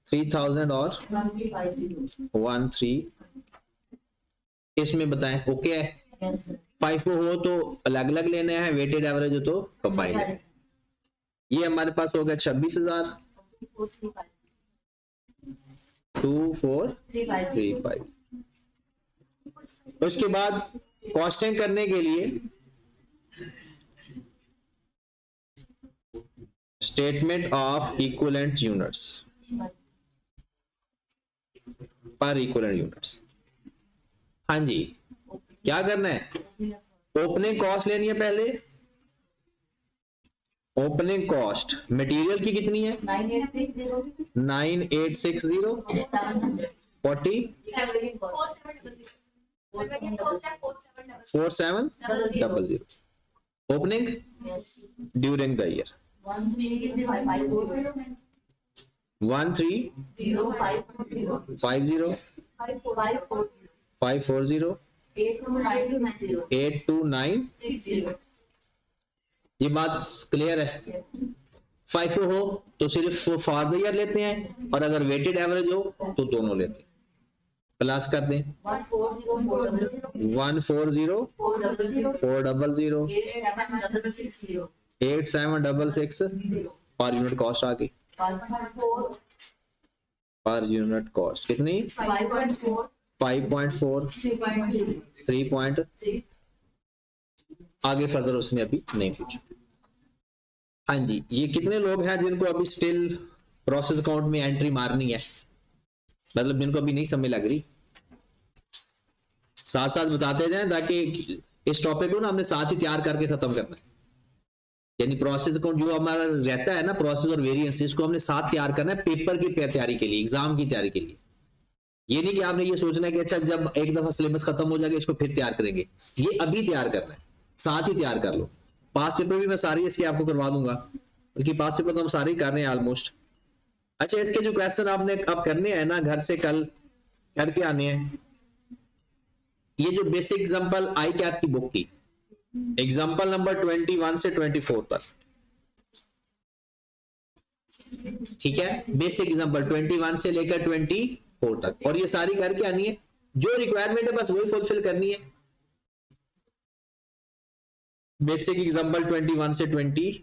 3,000 और 13। इसमें बताएं ओके है? FIFO हो तो अलग अलग लेने हैं, वेटेड एवरेज हो तो कंबाइन लेने। ये हमारे पास हो गया 26,000, 2435। तो उसके बाद कॉस्टिंग करने के लिए स्टेटमेंट ऑफ इक्विवेलेंट यूनिट्स पर इक्विवेलेंट यूनिट्स। हाँ जी, क्या करना है? ओपनिंग कॉस्ट लेनी है पहले। ओपनिंग कॉस्ट मटेरियल की कितनी है? 9860 40 4700 ओपनिंग ड्यूरिंग द ईयर 1350 540 8290। ये बात क्लियर है? FIFO हो तो सिर्फ वो फॉर द ईयर लेते हैं, और अगर वेटेड एवरेज हो तो दोनों लेते हैं। प्लस कर दें 140 400 8766 पर यूनिट कॉस्ट आ गई। पर यूनिट कॉस्ट कितनी? 5.4 3.6। आगे फर्दर उसने अभी नहीं पूछा। हाँ जी, ये कितने लोग हैं जिनको अभी स्टिल प्रोसेस अकाउंट में एंट्री मारनी है, मतलब जिनको अभी नहीं समझ लग रही? साथ साथ बताते जाएं, ताकि इस टॉपिक को ना हमने साथ ही तैयार करके खत्म करना है। यानी प्रोसेस अकाउंट जो हमारा रहता है ना, प्रोसेस और वेरिएंस, इसको हमने साथ तैयार करना है पेपर की तैयारी के लिए, एग्जाम की तैयारी के लिए। ये नहीं कि आपने ये सोचना है कि अच्छा जब एक दफा सिलेबस खत्म हो जाएगा इसको फिर तैयार करेंगे। ये अभी तैयार करना है, साथ ही तैयार कर लो। पास पेपर भी मैं सारी इसके आपको करवा दूंगा, बल्कि पास पेपर तो हम सारे ही कर रहे हैं ऑलमोस्ट। अच्छा, इसके जो क्वेश्चन आपने अब करने हैं ना, घर से कल करके आने हैं। ये जो बेसिक एग्जांपल आई कैप की बुक की एग्जांपल नंबर 21 से 24 तक, ठीक है। बेसिक एग्जांपल 21 से लेकर 24 तक, और ये सारी करके आनी है। जो रिक्वायरमेंट है बस वही फुलफिल करनी है। बेसिक एग्जांपल 21 से 24।